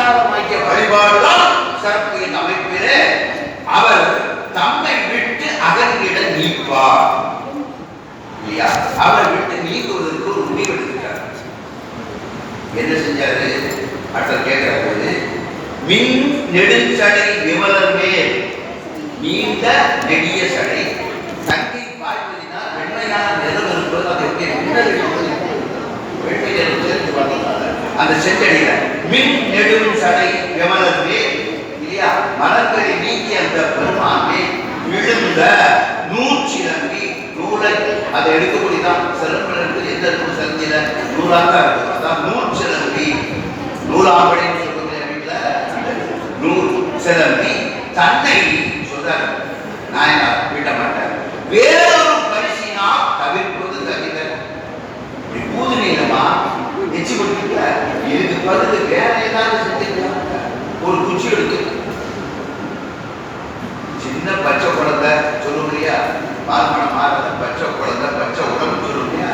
ஆச்சாரமாக்கிய வழிபாடுதான் சிறப்பு என்ற அமைப்பிலே அவர் தம்மை விட்டு அகன்றிட நீப்பார் இல்லையா? அவரை விட்டு நீக்குவதற்கு ஒரு முடிவு எடுத்துட்டார். என்ன செஞ்சாரு? அட்டர் கேட்கிற போது மின் நெடுஞ்சடை விமலர் மேல் நீண்ட நெடிய சடை தங்கை பாய்வதினால் வெண்மையான நிறம் இருப்பது அதை வெண்மை நிறம் சேர்த்து பார்த்தீங்கன்னா அந்த செஞ்சடியில மின் நெடும் சடை விமலர் மேல் இல்லையா மலர்களை நீக்கி அந்த பெருமானே விழுந்த நூற்றிலம்பி நூலை அதை எடுக்கக்கூடியதான் சிறப்பில் இருக்கு. எந்த இருக்கும் சந்தியில நூலாக தான் இருக்கு. அதான் நூற்றிலம்பி நூலாம்படின்னு சொல்லுங்க வீட்டில் நூல் சிலம்பி தன்னை சொல்றாரு நாயனார் விட மாட்டார். வேறொரு பரிசினா தவிர்ப்பது தவிர பூதுநீளமா எச்சு கொடுக்கல இதுக்கு பதில் வேற ஏதாவது செஞ்சுக்கலாம். ஒரு குச்சி எடுத்து சின்ன பச்சை குழந்தை சொல்லும் இல்லையா, பால்மணம் மாறத பச்சை குழந்தை பச்சை உடம்பு சொல்லும் இல்லையா,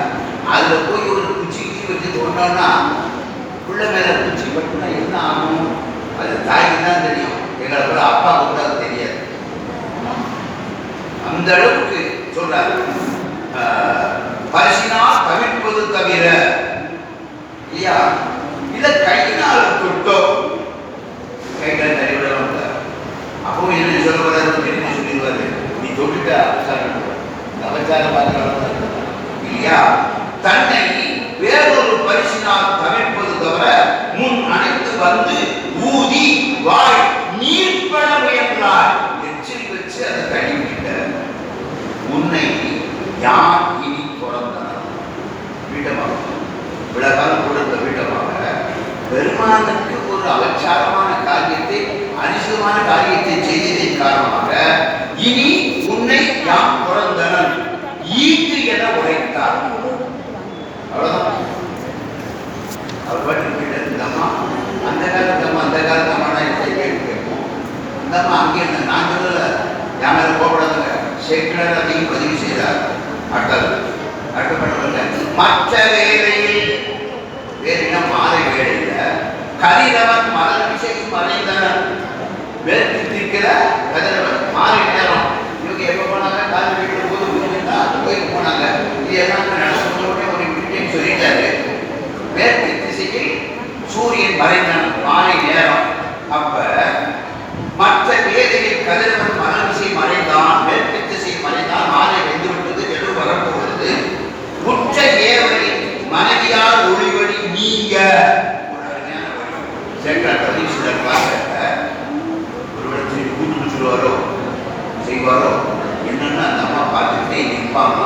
அதுல போய் ஒரு குச்சி குச்சி வச்சு கொண்டோம்னா புள்ள மேல குச்சி பட்டுனா என்ன ஆகும்? அது தாய்க்கு தான் தெரியும். எங்களை போல அப்பா கூட அது தெரியாது. அந்த அளவுக்கு சொல்றாரு. பரிசினா தவிர்ப்பது தவிர இல்லையா, இத கையினால் தொட்டோ கைகளை தறிவிடலாம். அப்பவும் என்ன சொல்ல வராது தெரிஞ்சு சொல்லிடுவாரு, நீ தொட்டுட்ட அபச்சாரம் பார்க்கலாம் இல்லையா. தன்னை வேறொரு பரிசினால் தவிர்ப்பது தவிர முன் அணைத்து வந்து ஊதி வாய் நீர்பட முயன்றார். எச்சில் வச்சு அதை கழிவிட்ட உன்னை யார் இனி பிறந்தனர் வீட்டமாக விழகாலம் கொடுத்த வீட்டமாக பெருமானுக்கு ஒரு அபச்சாரமான காரியத்தை அனிசுமான காரியத்தை செய்ததின் காரணமாக இனி உன்னை யாம் பிறந்தனர் ஈட்டு என உரைத்தார். அவ்வளவுதான். அவர் பாட்டு போயிட்டு இருந்தம்மா அந்த காலத்தம்மா அந்த காலத்தம்மா கேட்போம். அந்தம்மா அங்கே இருந்த நாங்கள் யாரும் போகப்படாதுங்க. சேக்கிழார் அதையும் பதிவு செய்தார். அடுத்தப்படவில்லை. மற்ற வேலையில் வேறின மாலை வேலையில கதிரவன் மலர் விஷயம் மறைந்தனர். வேர்த்து திக்கிற கதிரவன் மாலை நேரம் இவங்க எப்ப போனாங்க? காலை வீட்டு போது கோயிலுக்கு போனாங்க. இது எல்லாம் நடந்து ஒரு வீட்டையும் சொல்லிட்டாரு. மேற்கு திசையில் சூரியன் மறைந்தான் மாலை நேரம். அப்ப மற்ற வேலையில் கதிரவன் மலர் விஷயம் மறைந்தான், மேற்கு திசை மறைந்தான், மாலை வெந்துவிட்டது, வெடு வரப்போகிறது. உச்ச ஏவலின் மனைவியால் ஒளிவழி நீங்க சொல்லுவாரோ செய்வாரோ என்னன்னு அந்த அம்மா பார்த்துக்கிட்டே நிற்பாங்க.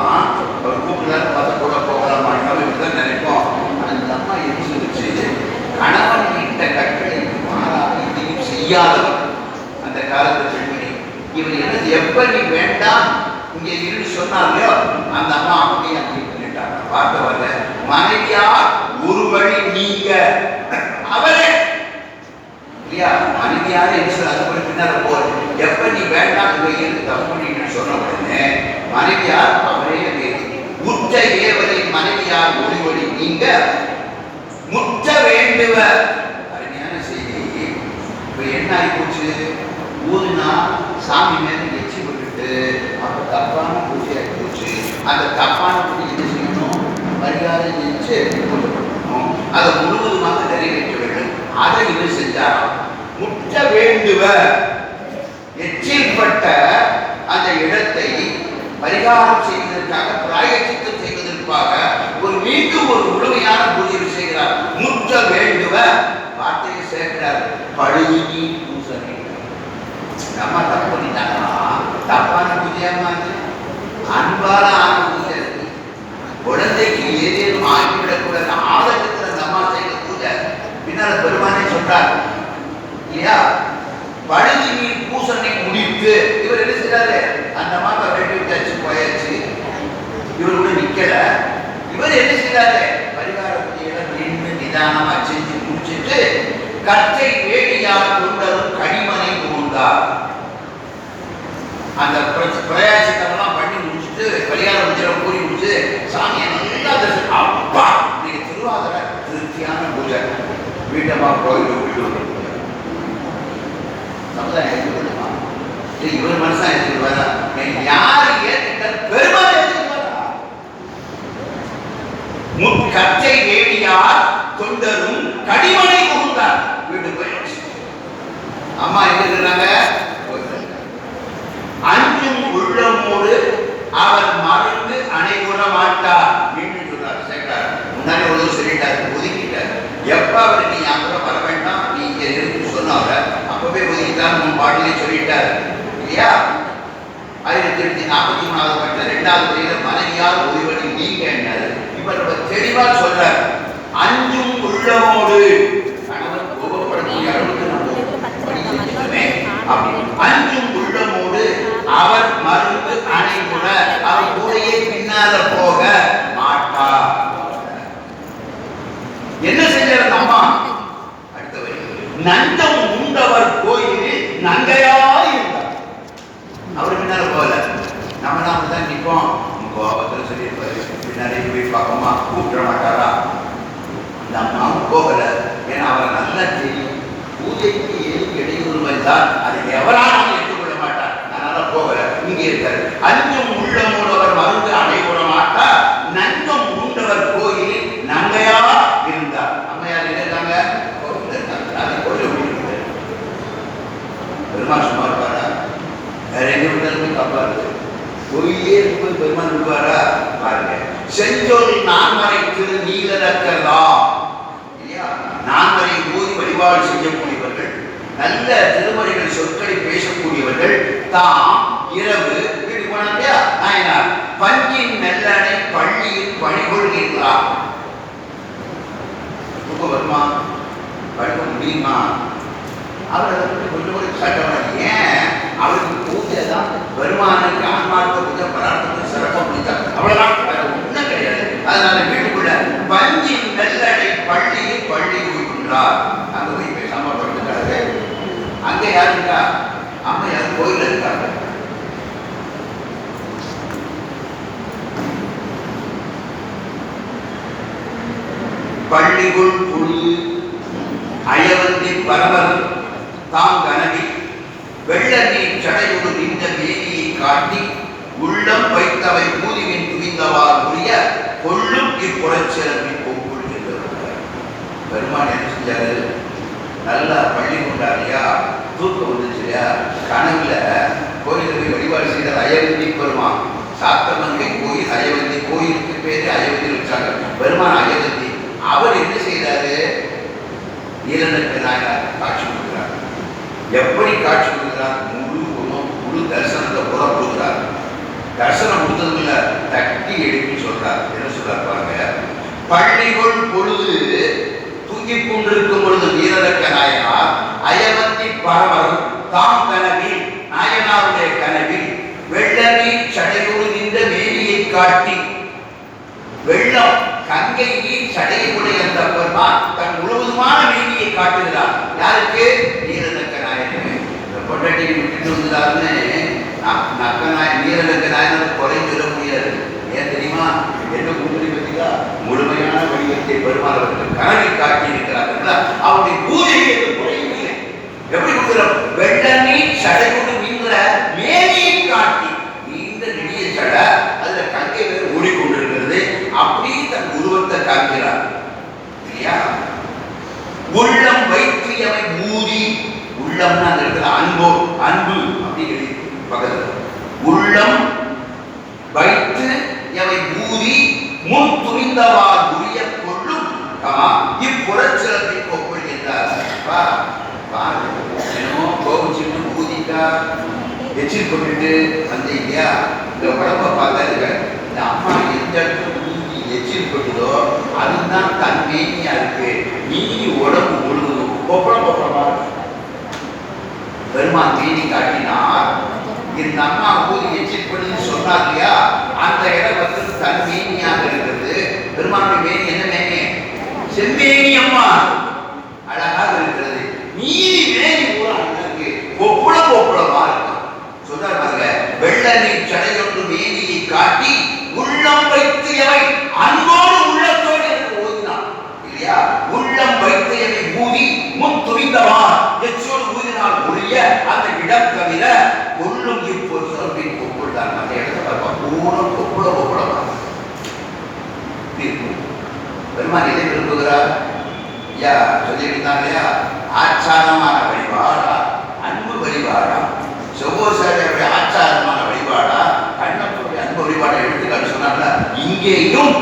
அவர் கூப்பிடுறாரு பார்த்து கூட போகலாமா இப்படிதான் நினைப்போம். அந்த அம்மா எப்படி சொல்லிச்சு, கணவன் இட்ட கட்டளை மாறாக இதையும் செய்யாதவர் அந்த காலத்து பெண்மணி. இவர் என்ன எப்ப நீ வேண்டாம் இங்க இருந்து சொன்னாலையோ அந்த அம்மா அப்படியே அப்படி பண்ணிட்டாங்க. பார்க்க வரல மனைவியார் ஒரு வழி நீங்க அவரே இல்லையா மனைவியார் என்று சொல்ல அது போய் பின்னால போர் எப்ப நீ வேண்டாம் இங்க இருந்து தப்பு பண்ணிட்டு சொன்ன உடனே மனைவியார் அவரே உற்ற ஏவரை மனைவியார் ஒளி ஒளி நீங்க முற்ற வேண்டுவ அருமையான செய்தி. இப்ப என்ன ஆகி போச்சு? ஊதுனா சாமி மேல எச்சி விட்டுட்டு அப்ப தப்பான பூஜை ஆகி போச்சு. அந்த தப்பான பூஜை என்ன செய்யணும்? மரியாதை செஞ்சு கொடுக்கணும். அதை முழுவதுமாக நிறைவேற்ற வேண்டும். அதை இவர் செஞ்சாராம். முற்ற வேண்டுவ எச்சில் பட்ட அந்த இடத்தை பரிகாரம் செய்வதற்காக பிராயச்சித்தம் செய்வதற்காக ஒரு மீண்டும் ஒரு முழுமையான பூஜை செய்கிறார். முற்ற வேண்டுவ வார்த்தையை சேர்க்கிறார். பழுதி பூசனை நம்ம தப்பு பண்ணிட்டாங்களா? தப்பான பூஜையாமா அன்பான ஆன பூஜை இருக்கு. குழந்தைக்கு ஏதேனும் ஆகிவிடக்கூடாது ஆதங்கத்தில் அந்த அம்மா செய்த பூஜை. பின்னால பெருமானே சொல்றார் இல்லையா, பழுதி நீர் பூசனை முடித்து இவர் என்ன செய்யறாரு? அந்த மாதா வெட்டி விட்டாச்சு போயாச்சு. இவர் கூட நிக்கல. இவர் என்ன செய்யறாரு? பரிகார பூஜையில நின்று நிதானமா செஞ்சு முடிச்சுட்டு கற்றை வேடியார் கொண்டரும் கனிமனை புகுந்தார். அந்த பிரயாசித்தமெல்லாம் பண்ணி முடிச்சுட்டு பரிகார பூஜை கூறி முடிச்சு சாமியை நல்லா தரிசனம். அப்பா நீங்க திருவாதிரை திருப்தியான பூஜை வீட்டமா கோயிலுக்கு போயிட்டு கடிமனை புகுந்தார். வீடு போயிடுச்சு. அம்மா எங்க இருக்கிறாங்க? அஞ்சும் உள்ளமோடு அவர் மறந்து அனைவர மாட்டார். மீண்டும் சொல்றார் சேர்க்கிறார். முன்னாடி ஒரு சொல்லிட்டார், ஒதுக்கிட்டார். எப்ப அவர் நீ அப்புற வர வேண்டாம், நீ இங்க இருந்து சொன்னார அப்பவே ஒதுக்கிட்டார். நம்ம பாடலே சொல்லிட்டார் இல்லையா? 1843 பட்ட 2வது வரியில மனைவியால் ஒருவனை நீங்க என்னாரு. இப்ப நம்ம தெளிவா சொல்ற அஞ்சும் உள்ளமோடு கணவன் கோபப்படக்கூடிய அளவுக்கு நம்ம அஞ்சும் உள்ளமோடு அவர் மருந்து அனைமுற அவர் கூடையே பின்னால போக மாட்டார். என்ன செஞ்சார் அம்மா? அடுத்தவரை நஞ்சம் உண்டவர் கோயிலில் நங்கையாய் இருந்தார். அவர் பின்னால போகல. நம்ம தான் நிற்போம். கோபத்தில் சொல்லியிருப்பாரு, பின்னாடி போய் பார்க்கமா கூப்பிட மாட்டாரா? அந்த அம்மாவும் போகல. ஏன்னா அவரை நல்லா தெரியும். பூஜைக்கு எதுக்கு இடையூறு வந்தால் அதை எவராலும் ஏற்றுக்கொள்ள மாட்டார். அதனால போகல. இங்கே இருக்காரு. அஞ்சம் உள்ளமோடவர் மருந்து அடைபட மாட்டார். நஞ்சம் உண்டவர் கோயிலில் நங்கையா இருந்தார். அம்மையார் இருக்காங்க, கோவில் இருக்காங்க. அதை கொள்ள முடியாது. பெருமாள் சும்மா இருப்பாரா? வேற எங்க விட்டாலுமே தப்பாரு. கோயிலே போய் பெருமாள் விடுவாரா? பாருங்க. செஞ்சொல் நான்மறை திரு நீலரக்கரா இல்லையா? நான்மறை ஓதி வழிபாடு செய்யக்கூடியவர்கள், நல்ல திருமறைகள் சொற்களை பேசக்கூடியவர்கள் தாம் இரவு வீடு போனாங்க. நாயனார் பஞ்சின் மெல்லனை பள்ளியில் பணிகொள்கின்றார். ரொம்ப வருமா? படிக்க முடியுமா? அவர் கொஞ்சம் கூட கட்டணும். ஏன்? அவருக்கு பூஜை தான் வருமானுக்கு ஆன்மார்த்த பூஜை பரார்த்தத்தை சிறப்பாக முடித்தார். அவ்வளவுதான், வேற ஒன்றும் கிடையாது. அதனால வீட்டுக்குள்ள பஞ்சின் மெல்லனை பள்ளியில் பள்ளி கொடுக்கின்றார். அங்க போய் பேசாம படுத்துட்டாரு. அங்க யாரு இருக்கா? அம்மையார் கோயில் இருக்காங்க. பள்ளிக்குள் புழு அயவந்தி பரவர் தாம் கனவி வெள்ள நீர் சடையோடு நின்ற மேனியை காட்டி உள்ளம் வைத்தவை பூதிவின் துவிந்தவார் உரிய கொள்ளும் இப்புறச்சிறப்பின் ஒப்புள் என்றார். பெருமான் என்ன செஞ்சாரு? நல்லா பள்ளி கொண்டாரியா, தூக்கம் வந்துச்சு இல்லையா? கனவுல கோயிலுக்கு போய் வழிபாடு செய்தார். அயவந்தி பெருமான், சாத்தமங்கை கோயில் அயவந்தி. கோயிலுக்கு பேரு அயவந்தி வச்சாங்க. பெருமான் அயவந்தி. அவர் என்ன செய்தாரு? நீலநக்க நாயனார் காட்சி கொடுக்கிறார். எப்படி காட்சி கொடுக்கிறார்? முழு தரிசனத்தை புற கொடுக்கிறார். தரிசனம் கொடுத்ததும் இல்ல, தட்டி எடுத்து சொல்றார். என்ன சொல்றார் பாருங்க. பள்ளிக்குள் பொழுது தூங்கிக் கொண்டிருக்கும் பொழுது நீலநக்க நாயனார் அயவந்தி பரவர் தாம் கனவில், நாயனாருடைய கனவில் வெள்ள நீர் சடையோடு நின்ற மேனியை காட்டி, வெள்ளம் கங்கை நீர் சடையுடைய அந்த பெருமான் தன் முழுவதுமான மேனியை காட்டுகிறார். யாருக்கு? நீலநக்க நாயகமே. பொண்டாட்டி விட்டுட்டு வந்தாருன்னு நீலநக்க நாயகர் குறை சொல்ல முடியாது. ஏன் தெரியுமா? என்ன முன்னுரை பத்தியா? முழுமையான வடிவத்தை பெருமாள் அவர்கள் கனவில் காட்டி இருக்கிறார்கள். அவருடைய பூஜையை குறையவில்லை. எப்படி கொடுக்கிறோம்? வெள்ள நீர் சடையோடு நின்ற மேனியை காட்டி, நீண்ட நெடிய சடை, அதுல கங்கை வேறு ஓடிக்கொண்டிருக்கிறது. அப்படி தன் உருவத்தை காக்கிறார் இல்லையா? உள்ளம் வைத்து அவை ஊதி, உள்ளம்னா அந்த இடத்துல அன்பு அப்படின்னு பக்கத்துல உள்ளம் வைத்து எவை ஊதி முன் துணிந்தவார் உரிய கொள்ளும் இப்புறச்சிறப்பை ஒப்புள்கின்றார். என்னமோ கோபிச்சுட்டு ஊதிட்டா எச்சில் கொண்டுட்டு அந்த இல்லையா? இந்த உடம்ப பார்த்தா இருக்க இந்த அம்மா எந்த இடத்துல ஊதி எச்சில் கொண்டுதோ அதுதான் தன் மேனியா இருக்கு. நீதி உடம்பு முழுவதும் கொப்பளமா பெருமான் மேனி காட்டினார். இந்த அம்மா ஊதி எச்சில் கொண்டு சொன்னார் இல்லையா? அந்த இடம் வந்து தன் மேனியாக இருக்கிறது. பெருமானுடைய மேனி என்ன மேனி? செம்மேனி அம்மா அழகாக இருக்கிறது. நீதி மேனி பூரா இருக்கு, கொப்பளமா இருக்கும். சொல்றார் பாருங்க. வெள்ள நீர் சடையொன்று மேனியை காட்டி உள்ளம் வைத்து எவை அன்போடு உள்ளத்தோடு என்று ஓதினான் இல்லையா? உள்ளம் வைத்து எவை ஊதி முன் துணிந்தவா எச்சோடு ஊதினால் ஒழிய அந்த இடம் தவிர கொள்ளும் இப்போது சிறப்பின் கொப்புள்தான். அந்த இடத்துல பூரம் கொப்புளமா பெருமான் எதை விரும்புகிறார்? ஐயா சொல்லியிருந்தாங்க இல்லையா, ஆச்சாரமான வழிபாடா அன்பு வழிபாடா, செவ்வோசாரியுடைய ஆச்சாரமான வழிபாடா கண்ணப்பருடைய அன்பு வழிபாடை எடுத்துக்காட்டு சொன்னாங்க. இங்கேயும்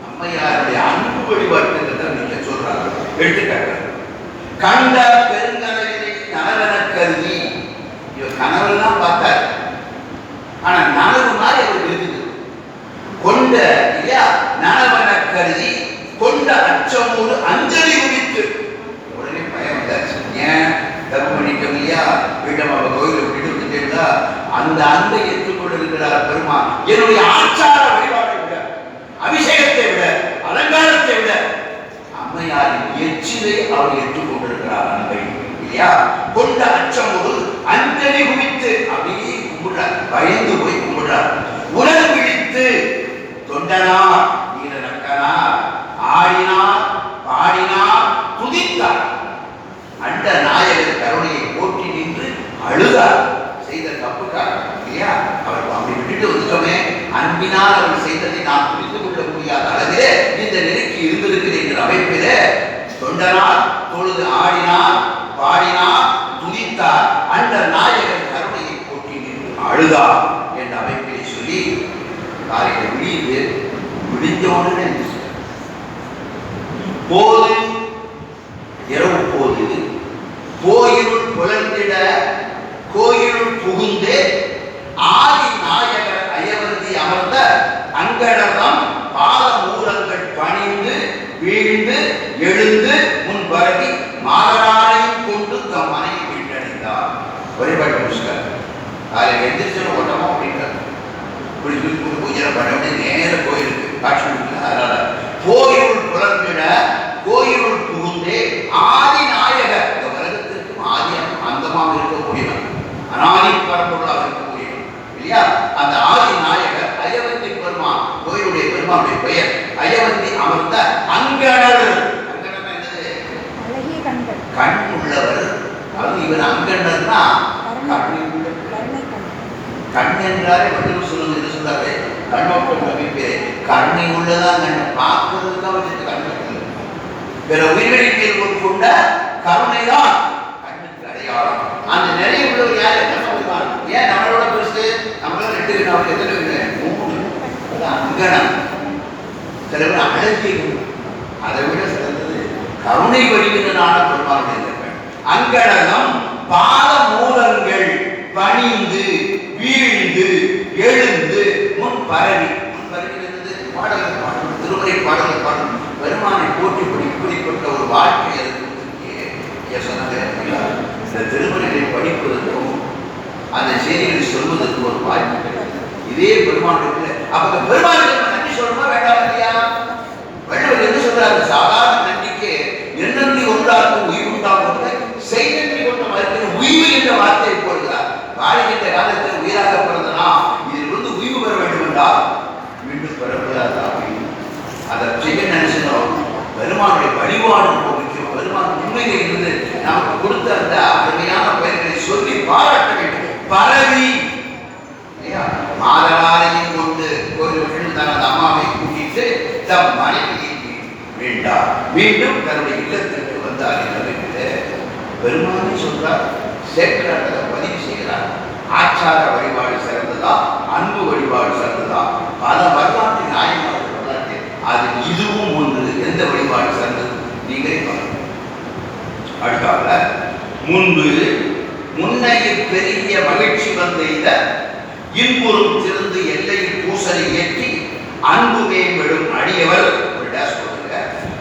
அம்மையாருடைய அன்பு வழிபாட்டுங்கிறத நீங்க சொல்றாங்க எடுத்துக்காட்டு. கண்ட பெருங்கனவினை நனவென கருதி, கனவுலாம் பார்த்தார், ஆனா நனவு மாதிரி அவருக்கு இருக்குது. கொண்ட இல்லையா நனவென கருதி கொண்ட அச்சமோடு அஞ்சலி குறித்து உடனே பயம் வந்தாச்சு. ஏன் தப்பு பண்ணிட்டோம் இல்லையா, வீட்டம் அவ கோயிலை விட்டு வந்துட்டா அந்த அன்பை ஏற்றுக்கொண்டிருக்கிறார் பெருமான். என்னுடைய ஆச்சார வழிபாட்டை விட, அபிஷேகத்தை விட, அலங்காரத்தை விட அம்மையாரின் எச்சிலை அவர் ஏற்றுக்கொண்டிருக்கிறார் அன்பை இல்லையா. கொண்ட அச்சமோடு அஞ்சலி குறித்து அப்படியே கும்பிடுறார், பயந்து போய் கும்பிடுறார். உடல் பிடித்து தொண்டனார் வீரனக்கனார் ஆடினார் பாடினார் துதித்தார். அண்ட நாயகர் கருணையை போற்றி நின்று அழுதார். செய்த தப்புக்காக இல்லையா, அவர் அப்படி விட்டுட்டு வந்துட்டோமே, அன்பினால் அவர் செய்ததை நாம் புரிந்து கொள்ள முடியாத அளவிலே இந்த நிலைக்கு இருந்திருக்கிறது என்ற அமைப்பிலே தொண்டனார் தொழுது ஆடினார் பாடினார் துதித்தார். அண்ட நாயகர் கருணையை போற்றி நின்று அழுதார் என்ற அமைப்பிலே சொல்லி காலையில் விடியுது. விடிஞ்சோன்னு போது இரவு போது கோயிலுள் புலர்ந்திட கோயிலுள் புகுந்து ஆதி நாயகர் அயவந்தி அமர்ந்த அங்கடகம் பாதமூலங்கள் பணிந்து வீழ்ந்து எழுந்து முன் பரவி மாதரானையும் கொண்டு தம் மனைவி வீட்டடைந்தார். வழிபாட்டு புஷ்கர் அதில் எந்திரிச்சு ஓட்டமா அப்படின்றார். பூஜை பண்ண நேர கோயிலுக்கு காட்சி கொடுக்கல. அதனால கோயிலுள் புலர்ந்திட கோயிலுள் புகுந்தே ஆதி நாயகர், இந்த உலகத்திற்கும் ஆதி அந்தமாக இருக்கக்கூடியவர், அனாதி பரம்பொருளாக இருக்கக்கூடியவர் இல்லையா. அந்த ஆதி நாயகர் அயவந்தி பெருமான், கோயிலுடைய பெருமானுடைய பெயர் அயவந்தி அமர்ந்த அங்கணர். அங்கணர் என்னது? கண் உள்ளவர். அது இவர் அங்கணர்னா கண் என்றாரே வள்ளுவர் சொல்லுங்க. என்ன சொல்றாரு? கண்ணோட்டம் கவிப்பே கண்ணை உள்ளதான் கண்ணை பார்க்கறதுக்காக வச்சுட்டு கண்ணு வேற உயிர்களின் மேல் ஒரு கொண்ட கருணைதான் கண்ணுக்கு அடையாளம். அந்த நிறைய உள்ளவர் யாரு? ஏன் நம்மளோட பெருசு? நம்மளால 2 அவர் எத்தனை 3 அங்கணம். சில பேர் அழகிய, அதை விட சிறந்தது கருணை வடிவினான பெருமாளுடைய அங்கணம் பாத மூலங்கள் பணிந்து வீழ்ந்து எழுந்து முன் பரவி. முன் பரவிலிருந்து பாடல்கள் பாடணும், திருமுறை பாடல்கள் பாடணும், பெருமானை போற்றி இப்படிப்பட்ட ஒரு வாழ்க்கை அதுக்கு சொன்னாங்க. இந்த திருமுறைகளை படிப்பதற்கும் அந்த செய்திகளை சொல்வதற்கு ஒரு வாய்ப்பு. இதே பெருமானுடைய அப்ப பெருமானுக்கு நன்றி சொல்லணுமா வேண்டாம் இல்லையா? வள்ளுவர் என்ன சொல்றாரு? சாதாரண நன்றிக்கு எண்ணன்றி ஒன்றாக்கும் உயிர் உண்டாகும், செய்நன்றி கொண்ட மறுக்கிற உய்வு என்ற வார்த்தையை போடுகிறார். வாழ்கின்ற காலத்தில் உயிராக பிறந்தனா இதில் வந்து உய்வு பெற வேண்டும் என்றால் மீண்டும் பெறக்கூடாது. அதை செய்ய நினைச்சோம். பெருமானுடைய வழிபாடு முக்கியம். பெருமான் உண்மையில் இருந்து நமக்கு கொடுத்த அந்த அருமையான பெயர்களை சொல்லி பாராட்ட வேண்டும். பரவி மாதராரையும் கொண்டு கோயில் தனது அம்மாவை கூட்டிட்டு தம் மனைவியை வேண்டாம் மீண்டும் தன்னுடைய இல்லத்திற்கு வந்தார் என்று பெருமானை சொல்றார். சேர்க்கிறார், பதிவு செய்கிறார். ஆச்சார வழிபாடு சிறந்ததா, அன்பு வழிபாடு சிறந்ததா? பல வரலாற்று நியாயமான வரலாற்று அது இதுவும் ஒன்று. எந்த வழிபாடு சிறந்தது நீங்களே பாருங்கள். அடுத்தாக முன்பு முன்னையில் பெரிய மகிழ்ச்சி வந்த இன்புறும் திறந்து எல்லையில் பூசலை ஏற்றி அன்பு மேம்படும் அடியவர்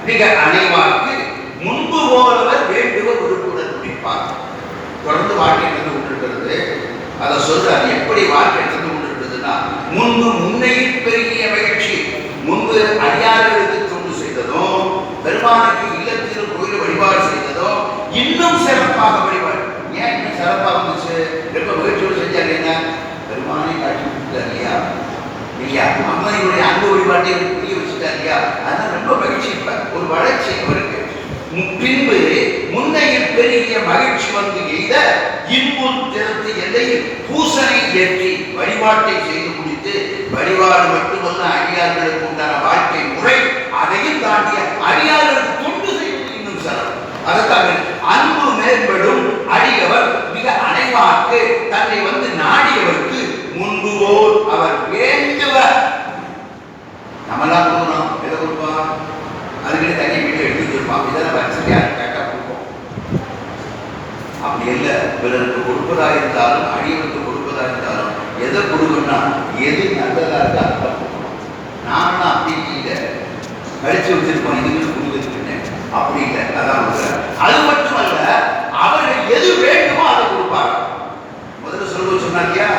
மிக அனைவாருக்கு முன்பு போலவர் வேண்டுவர் உறுப்புடன் முடிப்பார். தொடர்ந்து வாழ்க்கை நடந்து கொண்டிருக்கிறது. அதை சொல்றார். எப்படி வாழ்க்கை நடந்து கொண்டிருக்கிறதுனா, முன்பு முன்னையில் பெரிய மகிழ்ச்சி, முன்பு அடியார்களுக்கு தொண்டு செய்ததும் பெருமானுக்கு இல்லத்திலும் கோயில் வழிபாடு செய்ததும் இன்னும் சிறப்பாக வழிபாடு. ஏன் இன்னும் சிறப்பாக இருந்துச்சு? ரொம்ப மகிழ்ச்சியோடு செஞ்சாங்க. என்ன? பெருமானை காட்சி கொடுத்தார் இல்லையா இல்லையா? அம்மனுடைய அன்பு வழிபாட்டை புரிய வச்சுட்டார் இல்லையா? அதனால ரொம்ப மகிழ்ச்சி. ஒரு வளர்ச்சி அவருக்கு. பின்பு முன்னையில் பெரிய மகிழ்ச்சி வந்து எய்த இன்பும் திறத்து எல்லையில் பூசனை ஏற்றி வழிபாட்டை செய்து முடித்து, வழிபாடு மட்டுமல்ல அடியார்களுக்கு உண்டான வாழ்க்கை முறை அதையும் தாண்டிய அடியார்களுக்கு தொண்டு செய்வது இன்னும் அதற்காக அன்பு மேம்படும் அடியவர் மிக அனைவார்க்கு தன்னை நாடியவருக்கு முன்பு போல் அவர் வேண்டுவர். நம்மளாம் கொடுக்கணும், எதை கொடுப்போம்? அதுக்கிட்ட தண்ணி வீட்டை எடுத்து வச்சிருப்பான், இதெல்லாம் வசதியா கேட்டா கொடுப்போம். அப்படி இல்லை, பிறருக்கு கொடுப்பதா இருந்தாலும் அடியவருக்கு கொடுப்பதா இருந்தாலும் எதை கொடுக்கணும்னா எது நல்லதா இருக்கா அதை கொடுக்கணும். நானும் அப்படி இல்லை, கழிச்சு வச்சிருப்போம், இதுக்கு கொடுக்குறதுன்னு அப்படி இல்லை. அதான் அது மட்டுமல்ல, அவர்கள் எது வேண்டுமோ அதை கொடுப்பாங்க. முதல்ல சொன்னா இல்லையா,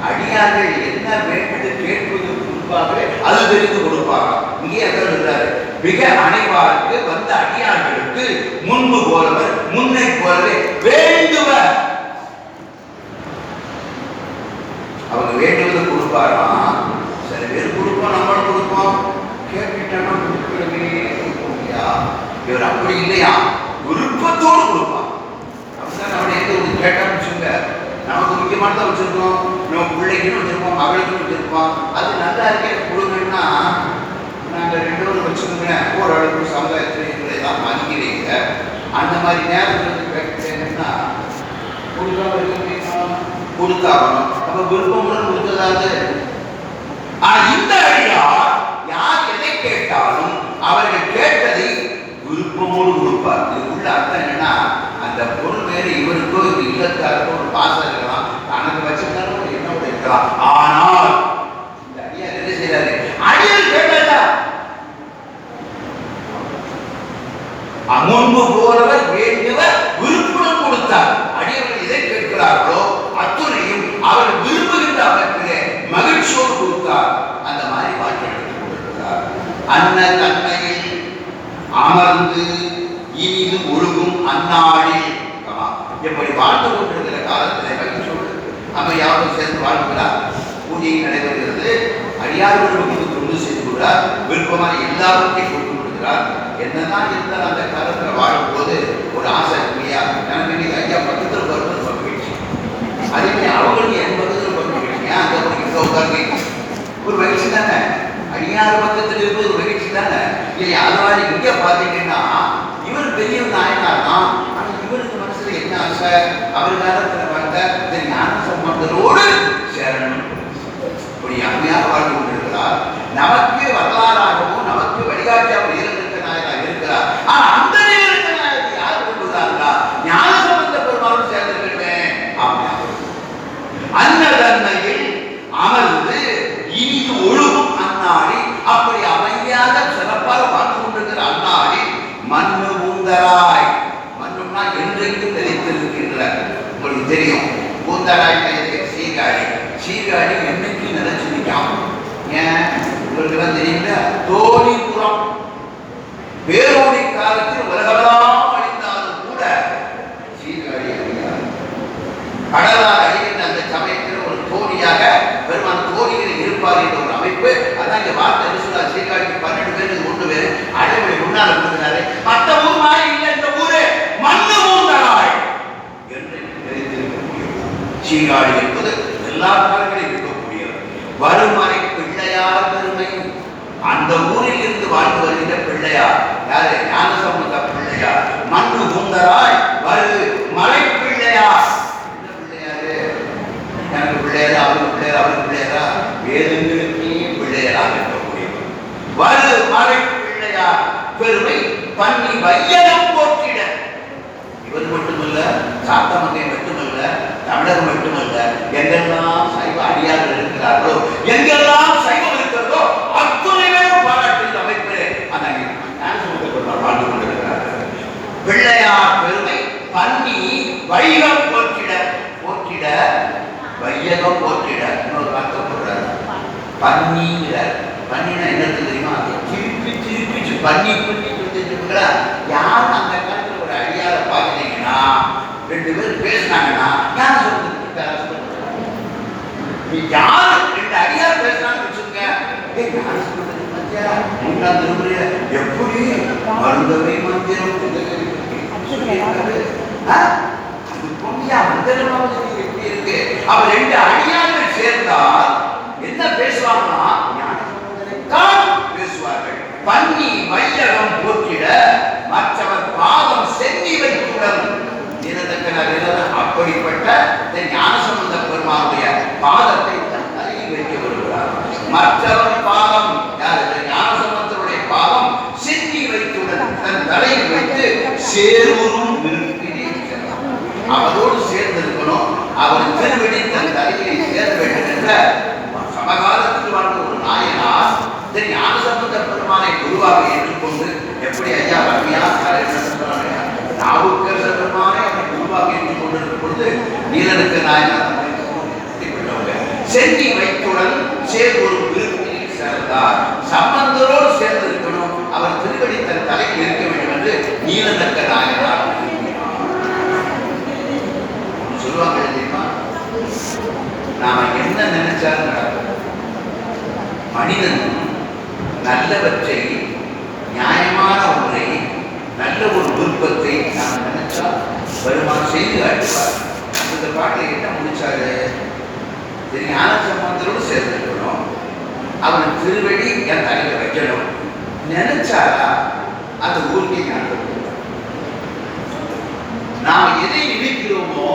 அடியார்கள் என்ன வேண்டும் கேட்பது கொடுப்பாங்களே அது தெரிந்து கொடுப்பாங்க. இங்கே அதான் சொல்றாரு, மிக அனைவாருக்கு அடியார்களுக்கு முன்பு போலவர் முன்னை போலவே வேண்டுவர். அவங்க வேண்டுவதை கொடுப்பாராம். சில பேர் கொடுப்போம், நம்மளும் கொடுப்போம், கேட்டுட்டா கொடுக்கவே கொடுப்போம்யா. இவர் அப்படி இல்லையா, விருப்பத்தோடு கொடுப்பான். அப்படிதான் நம்ம எந்த ஒரு கேட்டான்னு வச்சுங்க, நமக்கு முக்கியமானதான் வச்சிருக்கோம், நம்ம பிள்ளைக்குன்னு வச்சிருப்போம், மகளுக்குன்னு வச்சிருப்போம். அது நல்லா இருக்கே கொடுங்கன்னா நாங்கள் 2 பேரும் வச்சுக்கோங்க, ஓரளவுக்கு சமுதாயத்தில் எங்களை தான் மதிக்கிறீங்க. அந்த மாதிரி நேரத்தில் கேட்டேன்னா கொடுக்காம இருக்க கொடுத்தாகணும். அப்ப விருப்பமுடன் கொடுத்ததாவது. இந்த அடியார் யார் எதை கேட்டாலும் அவர்கள் கேட்டதை விருப்பமோடு கொடுப்பார். இதுக்குள்ள அர்த்தம் என்னன்னா, அந்த பொருள் வேறு இவருக்கோ இது இல்லத்தாருக்கோ ஒரு பாசம் இருக்கலாம், தனக்கு வச்சிருந்தாலும் என்னோட இருக்கலாம். ஆனால் இந்த அடியார் என்ன செய்யறாரு, அடியார் கேட்டதா முன்பு போலவர் வேண்டுவர் விருப்புடன் கொடுத்தார். அடியவர்கள் எதை கேட்கிறார்களோ அத்துணையும் அவர் விரும்புகின்ற அமைப்பிலே மகிழ்ச்சியோடு கொடுத்தார். அந்த மாதிரி வாழ்க்கை எடுத்துக் கொடுக்கிறார். அன்ன தன்மையில் அமர்ந்து இனிது ஒழுகும் அந்நாளில் எப்படி வாழ்ந்து கொண்டிருக்கிற காலத்தில் மகிழ்ச்சியோடு அம்மையாவது சேர்ந்து வாழ்கிறார். பூஜை நடைபெறுகிறது. அடியார்களுக்கு தொண்டு செய்து கொள்கிறார். விருப்பமாக எல்லாருக்கும் கொடுத்து கொடுக்கிறார். என்னதான் இருந்தால் அந்த காலத்தில் வாழும்போது ஒரு ஆசை இல்லையா, எனக்கு இன்னைக்கு ஐயா பக்கத்தில் வருவது மகிழ்ச்சி, அதே மாதிரி அவங்களுக்கு என் பக்கத்தில் ஒரு மகிழ்ச்சி, அந்த இங்கே உட்கார்ந்து ஒரு மகிழ்ச்சி தானே, அடியார் பக்கத்தில் இருப்பது ஒரு மகிழ்ச்சி தானே இல்லையா. அது மாதிரி இங்கே பார்த்தீங்கன்னா இவர் பெரிய நாயனார் தான், ஆனால் இவருக்கு மனசுல என்ன ஆசை, அவர் காலத்தில் வந்த ஞான சம்பந்தரோடு சேரணும். இப்படி அருமையாக வாழ்ந்து கொண்டிருக்கிறார். நமக்கு வரலாறாகவும் நமக்கு வழிகாட்டியாகவும் இருந்திருக்க நாயனாக இருக்கிறார். ஆனால் அந்த நேரத்தை நாயகத்தை யார் கொண்டுகிறார்களா, ஞான சம்பந்த பெருமாளும் சேர்ந்திருக்கிறேன். அன்னதன்மையில் அமர்ந்து இனிது ஒழுகும் அந்நாடி, அப்படி அமைதியாக சிறப்பாக வாழ்ந்து கொண்டிருக்கிற அந்நாடி மண்ணு பூந்தராய், மண்ணும்னா என்றைக்கும் நிலைத்திருக்கின்ற உங்களுக்கு தெரியும். பூந்தராய் சீர்காழி, சீர்காழி என்னைக்கு நினைச்சு நிற்காம, ஏன் உங்களுக்கு எல்லாம் தெரியுங்களா, தோணிபுரம் வேரோடி காலத்தில் உலகெல்லாம் அழிந்தாலும் கூட சீர்காழி அழியாது. கடலால் அழிகின்ற அந்த சமயத்தில் ஒரு தோணியாக பெருமான் தோணிகளில் இருப்பார் என்ற ஒரு அமைப்பு. அதான் இங்க வார்த்தை என்ன சொல்றாரு, சீர்காழிக்கு 12 பேருக்கு 1 பேர் அடைமொழி முன்னால கொடுக்கிறாரு. மற்ற ஊர் மாதிரி இல்லை, இந்த ஊரு மண்ணு பூந்தராய் என்று தெரிந்திருக்கக்கூடிய சீர்காழி என்பது எல்லா காலங்களிலும் இருக்கக்கூடியவர். வருமறை பிள்ளையார் பெருமை, அந்த ஊரில் இருந்து வாழ்ந்து வருகின்ற பிள்ளையார் யாரு, ஞான சம்பந்த பிள்ளையார். மண்ணு பூந்தராய் வரு மலை பிள்ளையார். என்ன பிள்ளையாரு, எனக்கு பிள்ளையாரு, அவருக்கு பிள்ளையார், அவருக்கு பிள்ளையாரா, வேதங்களுக்கு பிள்ளையராக இருக்கக்கூடியவர். வரு மலை பிள்ளையார் பெருமை பண்ணி வையகம் போற்றிட. இவர் மட்டுமல்ல, சாத்தமங்கை மட்டுமல்ல, தமிழகம் மட்டுமல்ல, எங்கெல்லாம் சைவ அடியார்கள் இருக்கிறார்களோ, எங்கெல்லாம் சைவம் இருக்கிறதோ அத்துணை பேரும் பாராட்டில் அமைப்பிலே அந்த வாழ்ந்து கொண்டிருக்கிறார்கள். பிள்ளையார் பெருமை பண்ணி வைகம் போற்றிட, போற்றிட வையகம் போற்றிட. இன்னொரு வார்த்தை போடுறாரு, பன்னிங்கிறார். பன்னினா என்ன தெரியுமா, திருப்பி திருப்பி பண்ணி பண்ணி கொடுத்துட்டு யார் அந்த காலத்தில் ஒரு அடியாரை பார்த்தீங்கன்னா 2 பேர் பேசினாங்கன்னா யார் சொல்றது, யார் 2 அடியார் பேசினான்னு வச்சுங்க, மூன்றாம் திருமுறைய எப்படி மருந்தவை மந்திரம் அது பொங்கியா மந்திரமாவது எப்படி இருக்கு. அப்ப 2 அடியார்கள் சேர்ந்தால் என்ன பேசுவாங்கன்னா பேசுவார்கள். பன்னி வையகம் போற்றிட மற்றவர் பாதம் சென்று இருக்கிறார். அப்படிப்பட்ட ஞானசம்பந்த பெருமானுடைய பாதத்தை தன் தலையில் வைக்க வருகிறார். மற்றவர் பாதம் ஞானசம்பந்தருடைய பாதம் சிந்தி வைத்துடன் தன் தலையில் வைத்து சேரும் விரும்பினே அவரோடு சேர்ந்திருக்கணும். அவர் திருவடி தன் தலையை சேர வேண்டும் என்ற சமகாலத்தில் வாழ்ந்த ஒரு நாயனார் ஞானசம்பந்த பெருமானை குருவாக ஏற்றுக்கொண்டு எப்படி ஐயா வன்மையா நாவுக்கரசர் பெருமானை அவர் குருவாக ஏற்றுக்கொண்டிருக்கும் பொழுது நீலனுக்கு நாயனார் சென்னி வைத்துடன் ஒரு விருப்பினில் சேர்ந்தார். சம்பந்தரோடு சேர்ந்திருக்கணும். அவர் திருவடி தன் தலையில் இருக்க வேண்டும் என்று நீலனுக்கு நாயனார் சொல்லுவாங்க. தெரியுமா, நாம என்ன நினைச்சாலும் நடக்கும். மனிதன் நல்லவற்றை, நியாயமான ஒன்றை, நல்ல ஒரு விருப்பத்தை நாம் நினைச்சா பெருமான் செய்து காட்டுவார். அந்த பாட்டை என்ன முடிச்சாரு? ஞானசம்பந்தரோடு சேர்ந்துக்கணும். அவன் திருவடி என் தலையில வைக்கணும் நினைச்சாரா அந்த ஊருக்கே ஞானம். நாம் எதை நினைக்கிறோமோ,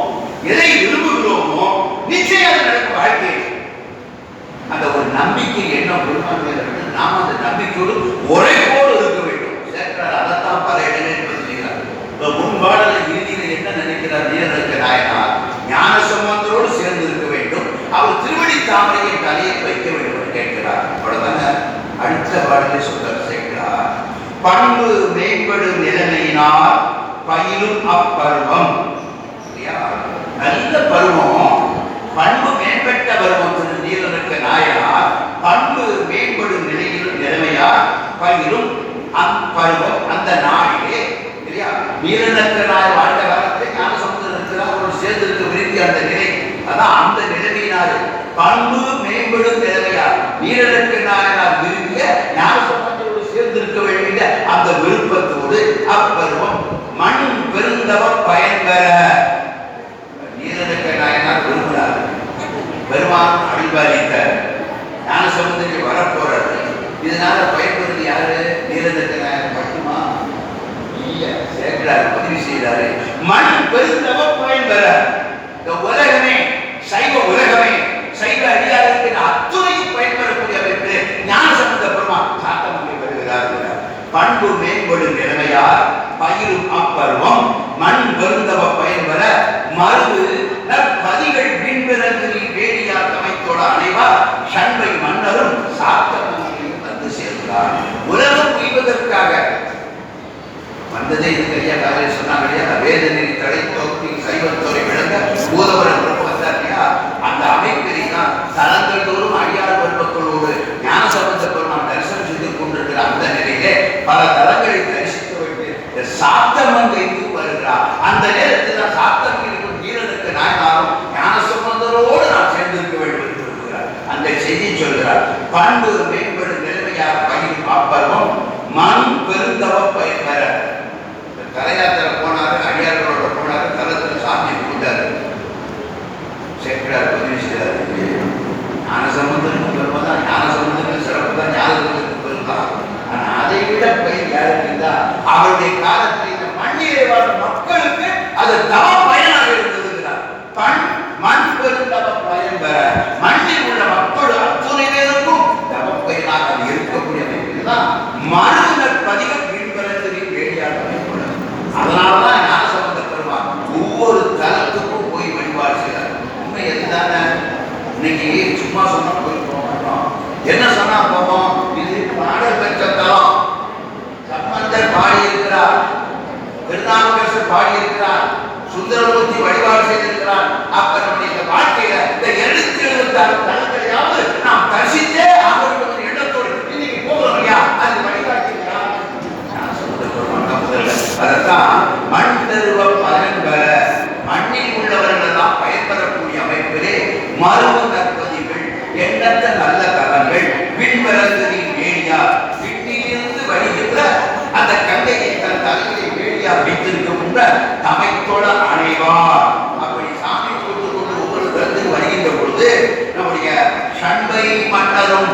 எதை விரும்புகிறோமோ நிச்சயம் அது நடக்கும். வாழ்க்கை அந்த ஒரு நம்பிக்கை எண்ணம் பெருமான் மேல இருந்து நாம் அந்த நம்பிக்கையோடு ஒரே போடு இருக்க வேண்டும். சேர்க்கிறார். அதைத்தான் பல இடங்களில் சொல்லுகிறார். முன்பாடல இறுதியில என்ன நினைக்கிறார்? நீலனுக்கு நாயனார் ஞானசம்பந்தரோடு சேர்ந்து இருக்க வேண்டும். அவர் திருவடி தாமரையை தலையை வைக்க வேண்டும் என்று கேட்கிறார். அவ்வளவுதான. அடுத்த பாடலை சொல்ல சேர்க்கிறார். பண்பு மேம்படும் நிலைமையினால் பயிலும் அப்பருவம். நல்ல பருவம், பண்பு மேம்பட்ட பருவம். நீலனுக்கு நாயனார் பண்பு மேம்படும் நிலையிலும் நிலைமையார் பயிலும் அப்பருவம். அந்த நாளிலே நீலனுக்கு நாயர் வாழ்ந்த காலத்தை ஞானசம்பந்தர் சேர்ந்திருக்க விரும்பி அந்த நிலை, அதான் அந்த நிலைமையினார் பண்பு மேம்படும் நிலைமையார் நீலனுக்கு நாயனார் விரும்பிய ஞானசம்பந்தரோடு சேர்ந்திருக்க வேண்டிய அந்த விருப்பத்தோடு அப்பருவம் மண் பெருந்தவ பயன்பெற நீலனுக்கு நாயனார் விரும்புகிறார். பெருமான் அழிவாளித்த ஞானசம்பந்தருக்கு வரப்போறாரு. இதனால பயன்படுறது யாரு? நீலனுக்கு நாயனார் மட்டுமா? இல்ல, சேர்க்கிறார், பதிவு செய்கிறாரு. மண் பெருந்தவ பயன்பெற இந்த உலகமே, சைவ உலகமே, சைவ அடியாருக்கு அத்துணையும் பயன்பெறக்கூடிய அமைப்பு ஞானசம்பந்த பெருமான் சாத்தமங்கை வருகிறார். பண்பு மேம்படும் நிலைமையார் பயிரும் அப்பருவம் மண் பெருந்தவ பயன்பெற மருது பதிகள் விண்பிறந்தில் வேடியார் தமைத்தோட அனைவார் சண்பை மன்னரும் சாத்தமங்கையும் வந்து சேர்ந்தார். உலகம் உய்வதற்காக வந்ததே இதுக்கு ஐயா காலையில் சொன்னாங்க இல்லையா? வேதனை தடை தொகுதி சைவத்துறை விளங்க பூதவரம் வந்தார் இல்லையா? அந்த அமைப்பினை தான் தலங்கள் தோறும் அடியார் பெருமக்களோடு ஞானசம்பந்த பெருமான் தரிசனம் செய்து கொண்டிருக்கிற அந்த நிலையிலே பல தலங்களை தரிசித்து வைத்து சாத்தமங்கைக்கு வருகிறார். அந்த நேரத்தில் தான் சாத்தமங்கைக்கு நீலனுக்கு நாயனாரும் ஞானசம்பந்தரோடு நான் சேர்ந்திருக்க வேண்டும் என்று சொல்கிறார். அந்த செய்தி சொல்கிறார். பண்பு மேம்படும் நிலைமையார் பயிரும் அப்பருவம் மண் பெருந்தவ பயன்பெற. தலையாத்திரை போனாரு, அடியார்களோட போனாரு, தலத்தில் சாமி கூட்டாரு, சேர்க்கிறார், பதிவு செய்கிறார். ஞானசம்பந்தனுக்கு பெருமைதான், ஞானசம்பந்தனுக்கு சிறப்பு தான், ஞானசம்பந்தனுக்கு பெருமைதான். ஆனால் அதை விட பயிர் யாருக்கு இருந்தால் அவருடைய காலத்தில் இந்த மண்ணிலே வாழ்ந்த மக்களுக்கு அது தவ பயனாக இருந்ததுங்கிறார். மண் பெருந்தவ பயன்பெற மண்ணில் உள்ள மக்கள் அத்துணை பேருக்கும் தவ பயனாக அது இருக்கக்கூடிய அமைப்புதான் மருதுனர் பதிகம் வீண்பெறத்தின் வேடியாக அமைப்புள்ளது. அதனாலதான் ஞானசம்பந்த பெருமான் ஒவ்வொரு தலத்துக்கும் போய் வழிபாடு செய்கிறார். உண்மை எதுதானே? இன்னைக்கு சும்மா சொன்னா போய் போக மாட்டோம். என்ன சொன்னா போவோம்? இது பாடல் பெற்ற தலம். சம்பந்தர் பாடியிருக்கிறார், திருநாவுக்கரசர் பாடியிருக்கிறார், சுந்தரமூர்த்தி வழிபாடு செய்திருக்கிறார். அப்ப நம்முடைய வாழ்க்கையில இந்த 276 தலங்களையாவது நாம் தரிசித்தே அவர்களுடைய எண்ணத்தோடு இன்னைக்கு போகிறோம் இல்லையா? அது வழிகாட்டுகிறா. அதத்தான் மண் தருவ பயன்பெற மண்ணில் உள்ளவர்கள் தான் பயன்பெறக்கூடிய அமைப்பிலே மருவு நற்பதிகள் எண்ணற்ற நல்ல தலங்கள் விண்வரங்களின் வேடியா விண்ணிலிருந்து வழிகின்ற அந்த கங்கையை தன் தலையிலே வேடியா வைத்திருக்கின்ற தமைத்தோட அனைவார். அப்படி சாமி கொண்டு கொண்டு ஒவ்வொரு தரத்துக்கு வருகின்ற பொழுது நம்முடைய சண்பை மன்னரும்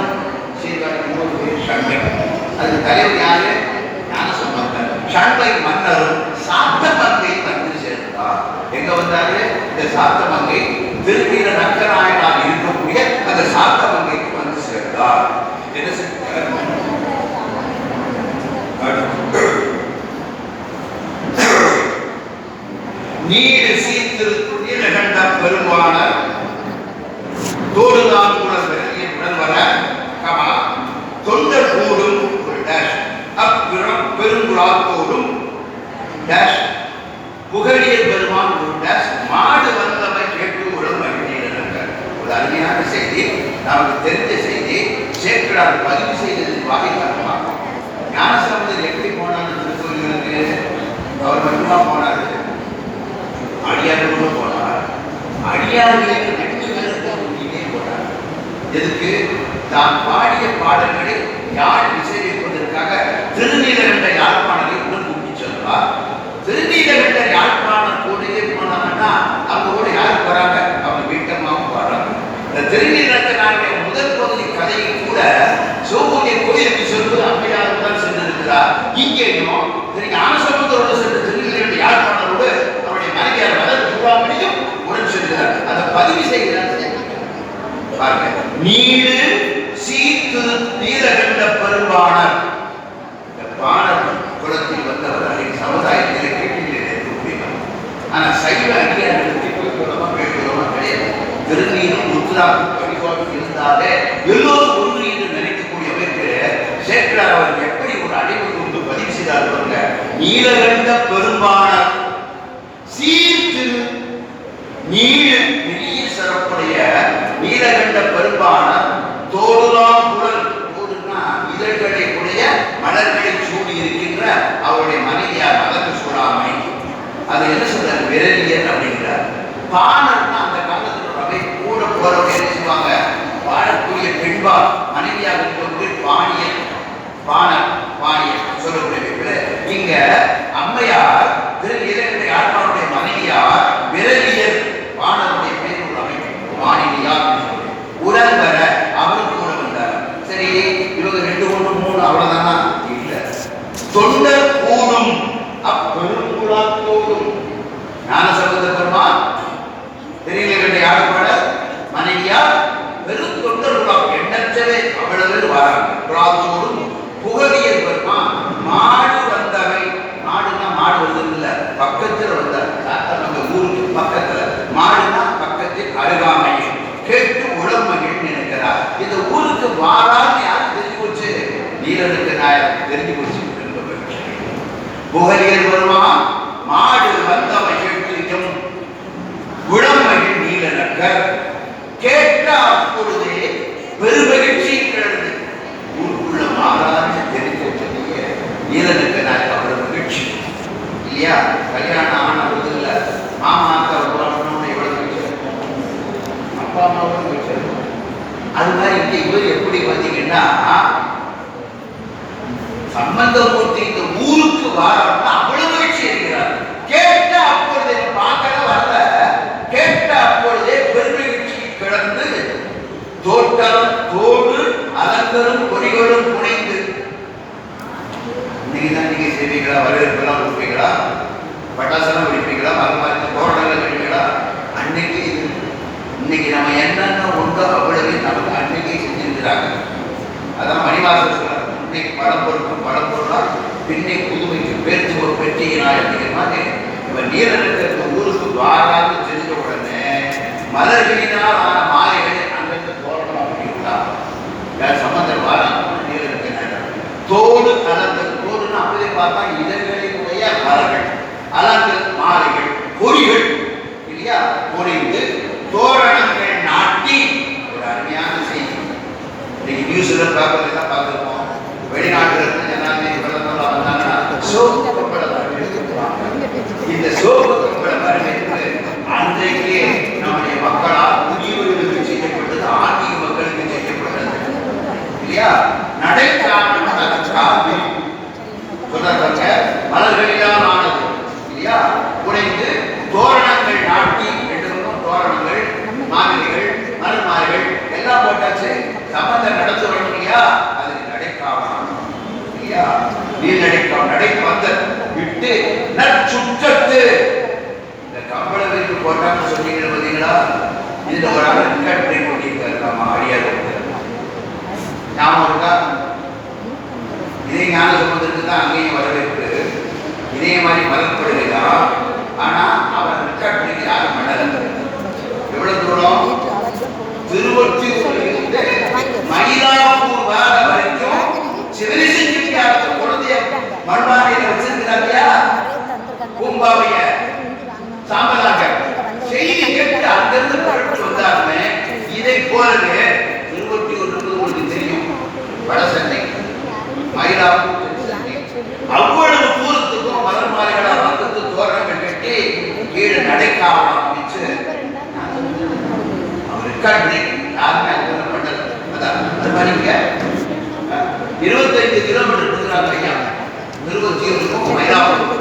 சண்பை, அதுக்கு தலைவர் யாரு? ஞானசம்பந்தர். சண்பை மன்னரும் சாத்தமங்கை வந்து சேர்ந்தார். எங்க வந்தாரு இந்த சாத்தமங்கை திருநீல நக்கநாயனாக இருக்கக்கூடிய அந்த சாத்தமங்கைக்கு வந்து சேர்ந்தார். என்ன செஞ்சார்? நீடு சீர்திருத்து நீலகண்ட பெருமானார் தோடுதான் உடல் வர கமா தொண்டர் கூடும் ஒரு டேஷ் அப்பிறம் பெருங்குழாத்தோடும் டேஷ் புகழிய பெருமான் ஒரு டேஷ் மாடு வந்தவை கேட்டு உடல் மகிழ்ச்சியினர். ஒரு அருமையான செய்தி, நமக்கு தெரிஞ்ச செய்தி. சேக்கிழார் பதிவு செய்ததின் வாயிலாக பார்ப்போம். ஞானசம்பந்தர் எப்படி போனான்னு திருக்கோயிலுக்கு அவர் மட்டுமா போனார்? அடியார்களும் போனார். அடியார்களுக்கு 2 பேருக்கு போனார். எதுக்கு? தான் பாடிய பாடல்களை யாழ் விசேரிப்பதற்காக திருநீலகண்ட யாழ்ப்பாணரை உடன் கூட்டி செல்வார். திருநீலகண்ட யாழ்ப்பாணம் கூடயே போனாங்கன்னா அவங்க கூட யாரு போறாங்க? அவங்க வீட்டம்மாவும் போறாங்க. இந்த திருநீலகண்டனுடைய முதல் பகுதி கதையை கூட சோகூரிய கோயிலுக்கு சென்று அம்மையார் தான் சென்றிருக்கிறார். இங்கேயும் ஞானசம்பந்தரோடு சென்ற திருநீலகண்ட யாழ்ப்பாணரோடு அவருடைய மனைவியார் மலர் சூடாமணியும் உடன் செல்கிறார். அதை பதிவு செய்கிறார். பாருங்க, நீடு சீத்து நீலகண்ட பெரும்பாணர். இந்த பாணர் குலத்தில் வந்தவர் அன்றைக்கு சமுதாயத்திலே கேட்டிலே இருக்கக்கூடியவர். ஆனா சைவ அடியார்களுக்கு குலமா கேட்கிறோமா கிடையாது. திருநீரும் முத்ராவும் வழிபாடும் இருந்தாலே எல்லோரும் ஒன்று என்று நினைக்கக்கூடியவருக்கு சேக்கிழார் அவர் எப்படி ஒரு அடைவு கொண்டு பதிவு செய்தார் பாருங்க. நீலகண்ட பெரும்பாணர் சீர்திரு நீடு பெரிய சிறப்புடைய நீலகண்ட பெரும்பாணர் தோடுலாம் குழல். தோடுனா இதழ்களை உடைய மலர்களை சூடி இருக்கின்ற அவருடைய மனைவியார் மலர் சூடாமை. அது என்ன சொல்றாரு? விரலியர் அப்படிங்கிறார். பாணர்னா அந்த காலத்துல அவை கூட போறவங்க என்ன செய்வாங்க? வாழக்கூடிய பெண்பா மனைவியாக இருக்கக்கூடிய பாணியர் பாணர் பாணியர் சொல்லக்கூடிய இங்க அம்மையார் திருநீலகண்ட யாழ்ப்பாணருடைய மனைவியார் விரலியர் பாணருடைய பேர் ஒரு அமைப்பு வாணியார் உடன் வர அவரும் கூட வந்தார். சரி, இவங்க 2 1 3 அவ்வளவுதானா? இல்ல. தொண்டர் கூடும் அப்பெருங்குழாத்தோடும் ஞானசம்பந்த பெருமான் திருநீலகண்ட யாழ்ப்பாணர் மனைவியார் வெறும் தொண்டர் குழாம் எண்ணற்றவே அவ்வளவு பேர் வராங்க. குழாத்தோடும் புகழிய பெருமான் மாடு வந்தவை. மாடுனா மாடு வந்தது இல்ல, பக்கத்துல வந்தார். நம்ம ஊருக்கு பக்கத்துல. மாடுனா பக்கத்தில் அருகாமையில் கேட்டு உளமகிழ் நினைக்கிறார். இந்த ஊருக்கு வாரான்னு யாரும் தெரிஞ்சு போச்சு? நீலனுக்கு நாயர் தெரிஞ்சு போச்சு. புகழியர் பெருமான் மாடு வந்தவை கேட்டு உளமகிழ் நீலனக்கர் கேட்ட அப்பொழுதே பெருமகிழ்ச்சி கிடந்து ஊருக்குள்ள மாறான்னு தெரிஞ்சு வச்சதுக்கு நீலனுக்கு நாயர் அவ்வளவு மகிழ்ச்சி இல்லையா? கல்யாணம் ஆனது இல்ல, மாமா அக்கா உருவாக்கணும்னு எவ்வளவு மகிழ்ச்சி, அப்பா அம்மாவும் மகிழ்ச்சி. அது மாதிரி இங்க இவர் எப்படி பார்த்தீங்கன்னா சம்பந்தமூர்த்தி இந்த ஊருக்கு வாரம்னா அவ்வளவு மகிழ்ச்சி இருக்கிறார். கேட்ட அப்பொழுதே பார்க்கல வரல, கேட்ட அப்பொழுதே பெருமகிழ்ச்சி கிடந்து தோட்டம் தோடு அலங்கரும் கொடிகளும் புனைந்து. இன்னைக்கு தான் நீங்க செய்வீங்களா? வரவேற்பெல்லாம் கொடுப்பீங்களா? பட்டாசெல்லாம் வெடிப்பீங்களா? மறுமாதிரி தோட்டங்கள் வெடிப்பீங்களா? அன்னைக்கு இன்னைக்கு நம்ம என்னென்ன உண்டோ அவ்வளவு நமக்கு அன்னைக்கு செஞ்சிருக்கிறாங்க. அதான் மணிவாசர் சொல்றாரு, இன்னைக்கு பழம்பொருட்கும் பழம்பொருளால் பின்னை புதுமைக்கு பேர்த்துவ பெற்றியினாய் அப்படிங்கிற மாதிரி. இவன் நீலனுக்கு ஊருக்கு வாரான்னு தெரிஞ்ச உடனே மலர்களினால் ஆன மாலைகளை அங்கிருந்து தோரணம் அப்படின்ட்டார். யார் சம்பந்தர் வாரம் நீலனுக்கு தோடு கலந்தது. தோடுன்னு அப்படி பார்த்தா இதழ்களினுடைய மலர்கள், அலங்கள் மாலைகள், பொறிகள் இல்லையா? பொறிந்து தோரணங்கள் நாட்டி. ஒரு அருமையான செய்தி இன்னைக்கு நியூஸ்ல பேப்பர்லாம் பார்த்துருப்போம். வெளிநாட்டுல இருந்து ஜனாதிபதி பிரதமர் வந்தாங்கன்னா சோப்பு கம்பளம் எடுத்துருவாங்க. இந்த சோப்பு கம்பளம் வரவேற்று அன்றைக்கு நம்முடைய மக்களால் முதியோர்களுக்கு செய்யப்பட்டது, ஆன்மீக மக்களுக்கு செய்யப்பட்டது இல்லையா? நடைக்காலம் சொல்றாங்க, மலர்களிலால் ஆனது இல்லையா? குறைந்து தோரணங்கள் நாட்டி 2 தோரணங்கள் மாவிலைகள் மலர்மாலைகள் எல்லாம் போட்டாச்சு. சம்பந்தம் நடந்து வரணும் இல்லையா? அது நடைக்காவலாம் இல்லையா? நீர் நடைக்காவல் நடைப்பந்த விட்டு நற்சுற்றத்து. இந்த கம்பள வீட்டு ரெக்கார்ட் பண்ணி யாரும் பண்ணல. எவ்வளவு தூரம்? திருவொற்றியூரிலிருந்து மயிலாப்பூர் வரைக்கும் சிவனேசன் செட்டியார் குழந்தைய மண்பானையில வச்சிருக்கிறாங்க. பூம்பாவைய சாம்பலாக செய்தி கேட்டு அங்கிருந்து புரட்டு வந்தாருமே. இதை போலவே திருவொற்றியூர் உங்களுக்கு தெரியும், வட சென்னை, மயிலாப்பூர் அவ்வளவு தூரத்துக்கும் மலர் மாலைகளால் வந்து தோரணங்கள் கட்டி கீழே நடைக்காவலம் அமைச்சு அவர் ரெக்கார்ட் பண்ணி யாருமே அங்க பண்ணல. அதான் அது மாதிரிங்க 25 கிலோமீட்டர் கொடுக்குறாங்க ஐயா. திருவொற்றியூருக்கும் மயிலாப்பூர்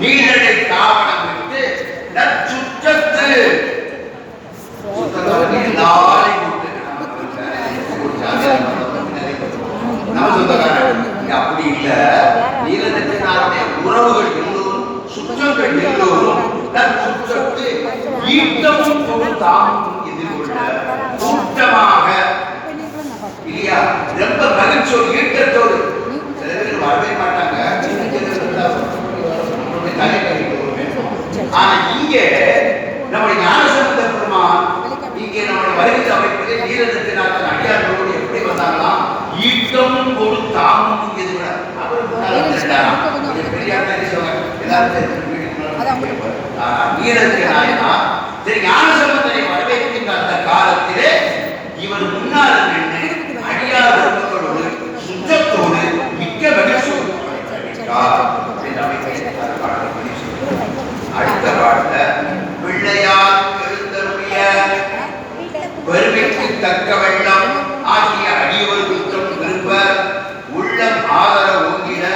நீலடை காவலம் விட்டு நச்சுற்றத்து நம்ம சொந்தக்காரன் அப்படி இல்ல. நீலநட்சத்திராருடைய உறவுகள் எல்லோரும் சுற்றங்கள் எல்லோரும் சுற்றத்து ஈட்டமும் தாமும் எதிர்கொள்ள கூட்டமாக இல்லையா, ரொம்ப மகிழ்ச்சியோடு ஈட்டத்தோடு. சில பேர் வரவே மாட்டாங்க. ஆனா இங்கே நம்முடைய ஞானசம்பந்த பெருமான் இங்கே நம்முடைய வருகிற அமைப்பிலே நீலநட்சத்திராத்தின் அடியார்களோடு எப்படி வந்தாங்களாம்? ஈட்டமும் கொடு தாமும் எதிர்கொள்ள. ஞானசம்பந்தனை வரவேற்கின்ற அந்த காலத்திலே இவர் முன்னால் நின்று அடியார் உறவுகளோடு சுற்றத்தோடு மிக்க மகிழ்ச்சியோடு அடுத்த பாடல பிள்ளையார் எழுந்தருடைய பெருமைக்கு தக்க வெள்ளம் ஆகிய அடியோர் குற்றம் விரும்ப உள்ளம் ஆதர ஓங்கிட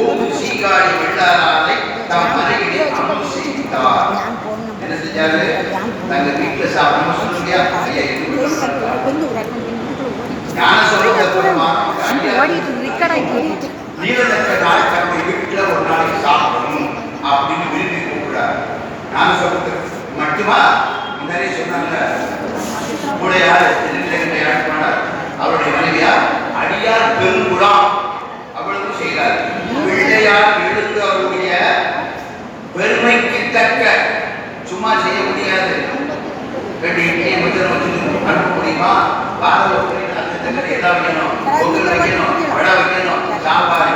ஓங்கு சீகாழி வெள்ளாரை தம் மனையிலே அமல் செய்தார். என்ன செஞ்சாரு? தங்க வீட்டுல சாப்பிடாம சொல்லுங்க. ஞானசம்பந்த பெருமான் நீலநட்சத்திர தன்னுடைய வீட்டுல ஒரு நாளைக்கு சாப்பிடணும் அப்படின்னு விரும்பி கூப்பிடுறாரு. ஞானசம்பந்தர் மட்டுமா நிறைய சொன்னாங்க. கூட யாரு அவருடைய மனைவியா அடியார் பெருங்குடாம் அவ்வளவு செய்தார். பிள்ளையார் எழுந்து அவருடைய பெருமைக்கு தக்க, சும்மா செய்ய முடியாது, அனுப்ப முடியுமா? பாரத ஏதாவது வேணும், பொங்கல் வைக்கணும், வடை வைக்கணும், சாம்பார்